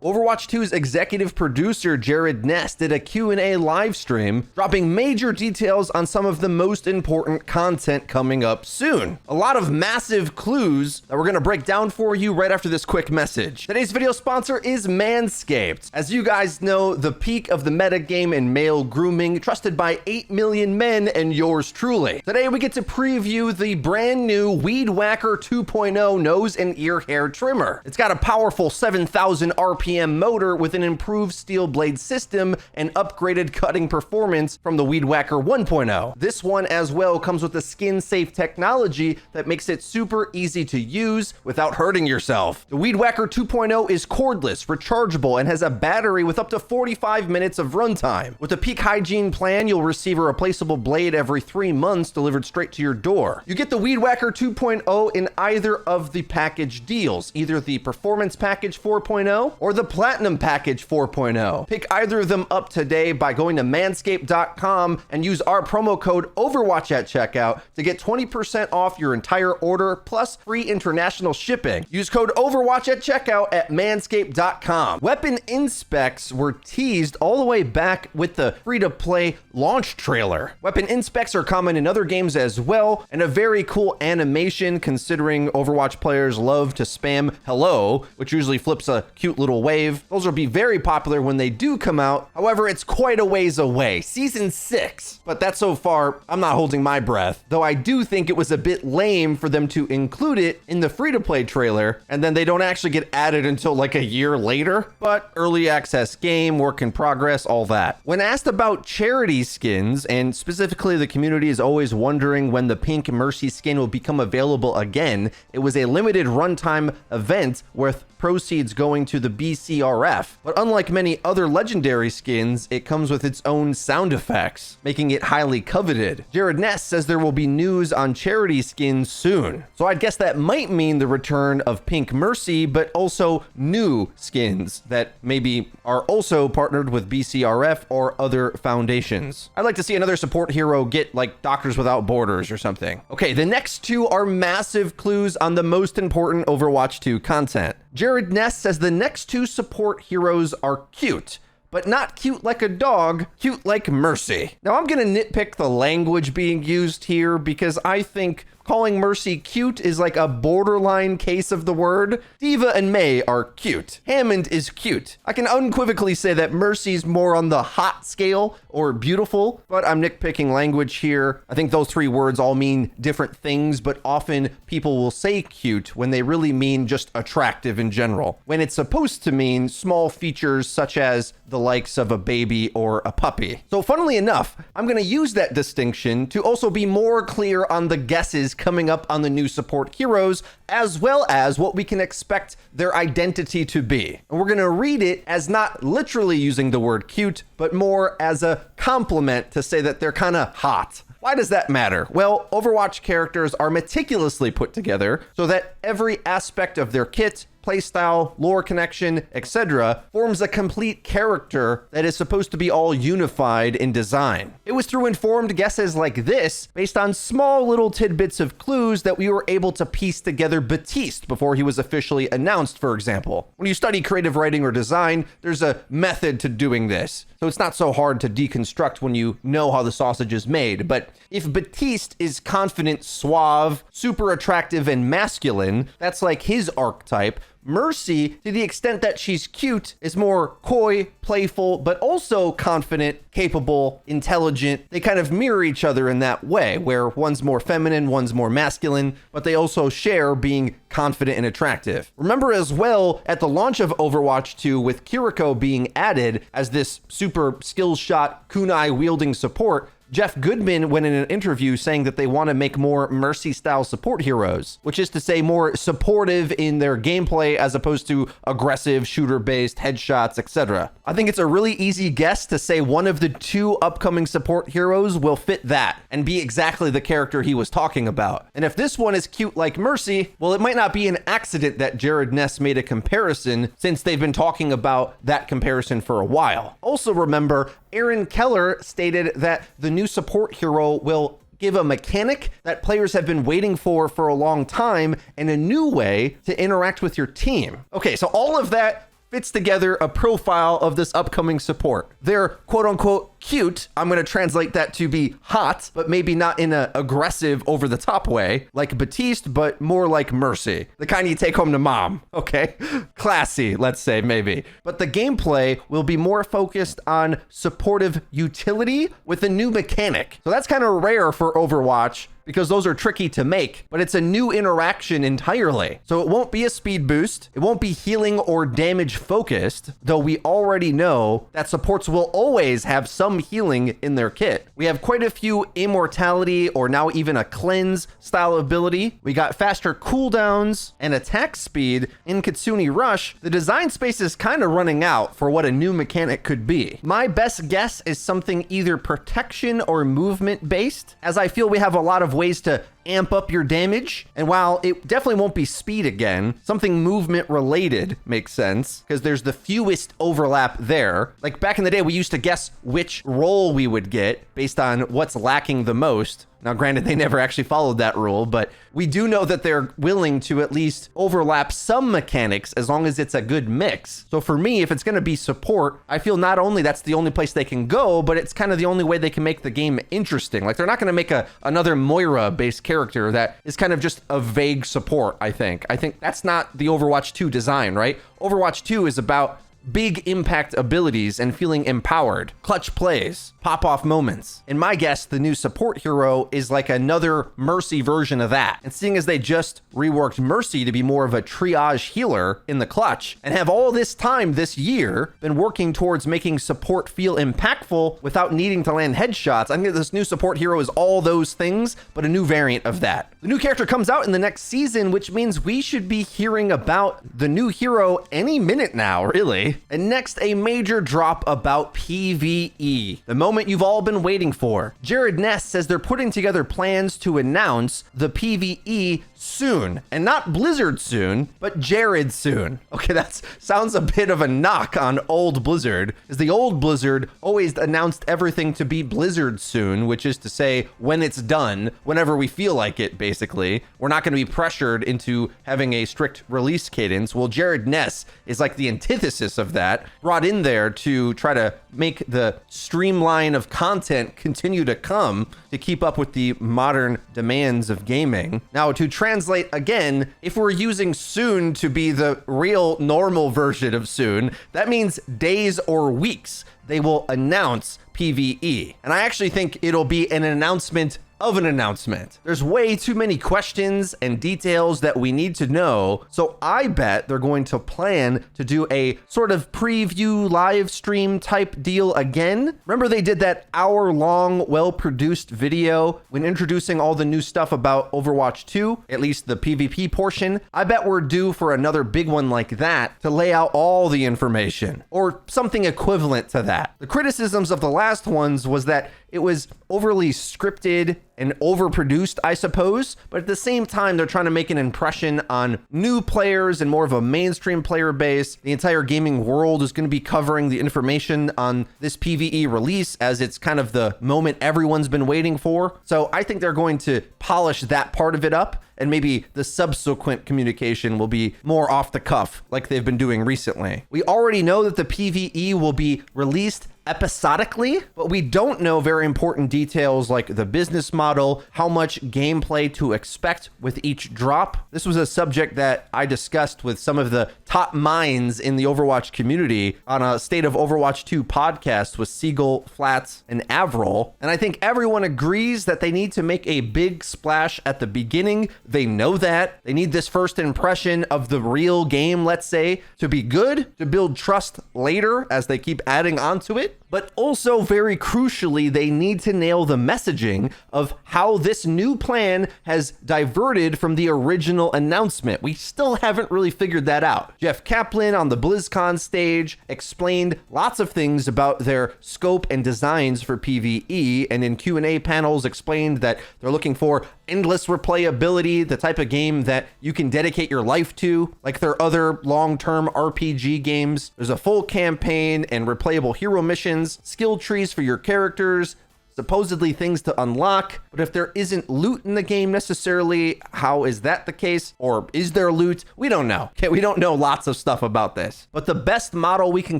Overwatch 2's executive producer Jared Neuss did a Q&A live stream, dropping major details on some of the most important content coming up soon. A lot of massive clues that we're going to break down for you right after this quick message. Today's video sponsor is Manscaped. As you guys know, the peak of the meta game in male grooming, trusted by 8 million men and yours truly. Today we get to preview the brand new Weed Whacker 2.0 nose and ear hair trimmer. It's got a powerful 7,000 RPM motor with an improved steel blade system and upgraded cutting performance from the Weed Whacker 1.0. This one as well comes with a skin-safe technology that makes it super easy to use without hurting yourself. The Weed Whacker 2.0 is cordless, rechargeable, and has a battery with up to 45 minutes of runtime. With a peak hygiene plan, you'll receive a replaceable blade every 3 months delivered straight to your door. You get the Weed Whacker 2.0 in either of the package deals, either the Performance Package 4.0 or the Platinum Package 4.0. Pick either of them up today by going to manscaped.com and use our promo code OVERWATCH at checkout to get 20% off your entire order plus free international shipping. Use code OVERWATCH at checkout at manscaped.com. Weapon inspects were teased all the way back with the free-to-play launch trailer. Weapon inspects are common in other games as well, and a very cool animation considering Overwatch players love to spam hello, which usually flips a cute little wave. Those will be very popular when they do come out. However, it's quite a ways away, season 6. But that so far, I'm not holding my breath, though I do think it was a bit lame for them to include it in the free-to-play trailer, and then they don't actually get added until like a year later. But early access game, work in progress, all that. When asked about charity skins, and specifically the community is always wondering when the Pink Mercy skin will become available again, it was a limited runtime event with proceeds going to the BCRF. But unlike many other legendary skins, it comes with its own sound effects, making it highly coveted. Jared Neuss says there will be news on charity skins soon. So I'd guess that might mean the return of Pink Mercy, but also new skins that maybe are also partnered with BCRF or other foundations. I'd like to see another support hero get like Doctors Without Borders or something. Okay, the next two are massive clues on the most important Overwatch 2 content. Jared Neuss says the next two support heroes are cute, but not cute like a dog, cute like Mercy. Now I'm gonna nitpick the language being used here because I think calling Mercy cute is like a borderline case of the word. Diva and May are cute. Hammond is cute. I can unequivocally say that Mercy's more on the hot scale or beautiful, but I'm nitpicking language here. I think those three words all mean different things, but often people will say cute when they really mean just attractive in general, when it's supposed to mean small features such as the likes of a baby or a puppy. So funnily enough, I'm going to use that distinction to also be more clear on the guesses coming up on the new support heroes, as well as what we can expect their identity to be. And we're going to read it as not literally using the word cute, but more as a compliment to say that they're kind of hot. Why does that matter? Well, Overwatch characters are meticulously put together so that every aspect of their kit, playstyle, lore connection, etc. forms a complete character that is supposed to be all unified in design. It was through informed guesses like this, based on small little tidbits of clues, that we were able to piece together Baptiste before he was officially announced, for example. When you study creative writing or design, there's a method to doing this. So it's not so hard to deconstruct when you know how the sausage is made. But if Baptiste is confident, suave, super attractive, and masculine, that's like his archetype. Mercy, to the extent that she's cute, is more coy, playful, but also confident, capable, intelligent. They kind of mirror each other in that way, where one's more feminine, one's more masculine, but they also share being confident and attractive. Remember as well, at the launch of Overwatch 2, with Kiriko being added as this super skill shot, kunai wielding support, Jeff Goodman went in an interview saying that they want to make more Mercy-style support heroes, which is to say more supportive in their gameplay as opposed to aggressive, shooter-based headshots, etc. I think it's a really easy guess to say one of the two upcoming support heroes will fit that and be exactly the character he was talking about. And if this one is cute like Mercy, well, it might not be an accident that Jared Neuss made a comparison, since they've been talking about that comparison for a while. Also remember, Aaron Keller stated that the new support hero will give a mechanic that players have been waiting for a long time and a new way to interact with your team. Okay, so all of that fits together a profile of this upcoming support. They're quote unquote cute. I'm going to translate that to be hot, but maybe not in an aggressive, over the top way, like Batiste, but more like Mercy. The kind you take home to mom, okay? Classy, let's say, maybe. But the gameplay will be more focused on supportive utility with a new mechanic. So that's kind of rare for Overwatch, because those are tricky to make, but it's a new interaction entirely. So it won't be a speed boost. It won't be healing or damage focused, though we already know that supports will always have some healing in their kit. We have quite a few immortality or now even a cleanse style ability. We got faster cooldowns and attack speed in Kitsune Rush. The design space is kind of running out for what a new mechanic could be. My best guess is something either protection or movement based, as I feel we have a lot of ways to amp up your damage. And while it definitely won't be speed again, something movement related makes sense because there's the fewest overlap there. Like back in the day, we used to guess which role we would get based on what's lacking the most. Now, granted, they never actually followed that rule, but we do know that they're willing to at least overlap some mechanics as long as it's a good mix. So for me, if it's going to be support, I feel not only that's the only place they can go, but it's kind of the only way they can make the game interesting. Like they're not going to make another Moira-based character that is kind of just a vague support, I think. I think that's not the Overwatch 2 design, right? Overwatch 2 is about big impact abilities and feeling empowered, clutch plays, pop-off moments. In my guess, the new support hero is like another Mercy version of that. And seeing as they just reworked Mercy to be more of a triage healer in the clutch and have all this time this year been working towards making support feel impactful without needing to land headshots, I think this new support hero is all those things, but a new variant of that. The new character comes out in the next season, which means we should be hearing about the new hero any minute now, really. And next, a major drop about PvE, the moment you've all been waiting for. Jared Neuss says they're putting together plans to announce the PvE soon, and not Blizzard soon, but Jared soon. Okay, that sounds a bit of a knock on old Blizzard, because the old Blizzard always announced everything to be Blizzard soon, which is to say when it's done, whenever we feel like it, basically. We're not going to be pressured into having a strict release cadence. Well, Jared Neuss is like the antithesis of that, brought in there to try to make the streamline of content continue to come to keep up with the modern demands of gaming. Now, to translate again, if we're using soon to be the real normal version of soon, that means days or weeks. They will announce PvE. And I actually think it'll be an announcement of an announcement. There's way too many questions and details that we need to know, so I bet they're going to plan to do a sort of preview live stream type deal again. Remember they did that hour-long, well-produced video when introducing all the new stuff about Overwatch 2, at least the PvP portion? I bet we're due for another big one like that to lay out all the information, or something equivalent to that. The criticisms of the last ones was that it was overly scripted and overproduced, I suppose, but at the same time, they're trying to make an impression on new players and more of a mainstream player base. The entire gaming world is going to be covering the information on this PvE release, as it's kind of the moment everyone's been waiting for. So I think they're going to polish that part of it up, and maybe the subsequent communication will be more off the cuff like they've been doing recently. We already know that the PvE will be released episodically, but we don't know very important details like the business model, how much gameplay to expect with each drop. This was a subject that I discussed with some of the top minds in the Overwatch community on a State of Overwatch 2 podcast with Siegel, Flats, and Avril. And I think everyone agrees that they need to make a big splash at the beginning. They know that. They need this first impression of the real game, let's say, to be good, to build trust later as they keep adding onto it. But also, very crucially, they need to nail the messaging of how this new plan has diverted from the original announcement. We still haven't really figured that out. Jeff Kaplan on the BlizzCon stage explained lots of things about their scope and designs for PvE, and in Q&A panels explained that they're looking for endless replayability, the type of game that you can dedicate your life to, like their other long-term RPG games. There's a full campaign and replayable hero missions, skill trees for your characters, supposedly things to unlock. But if there isn't loot in the game necessarily, how is that the case? Or is there loot? We don't know. Okay, we don't know lots of stuff about this. But the best model we can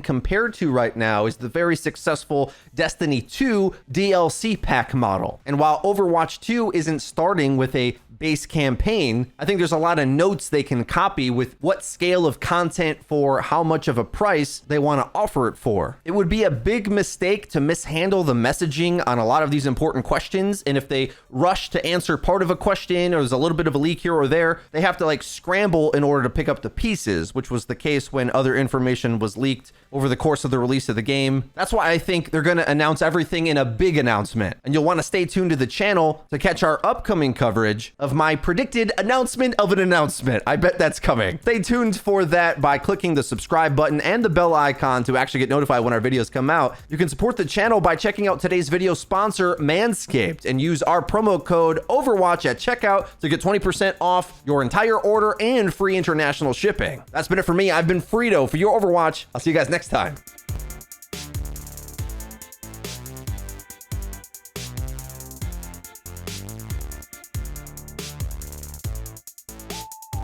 compare to right now is the very successful Destiny 2 DLC pack model. And while Overwatch 2 isn't starting with a base campaign, I think there's a lot of notes they can copy with what scale of content for how much of a price they want to offer it for. It would be a big mistake to mishandle the messaging on a lot of these important questions, and if they rush to answer part of a question or there's a little bit of a leak here or there, they have to like scramble in order to pick up the pieces, which was the case when other information was leaked over the course of the release of the game. That's why I think they're going to announce everything in a big announcement, and you'll want to stay tuned to the channel to catch our upcoming coverage of my predicted announcement of an announcement. I bet that's coming. Stay tuned for that by clicking the subscribe button and the bell icon to actually get notified when our videos come out. You can support the channel by checking out today's video sponsor, Manscaped, and use our promo code Overwatch at checkout to get 20% off your entire order and free international shipping. That's been it for me. I've been Frito for your Overwatch. I'll see you guys next time.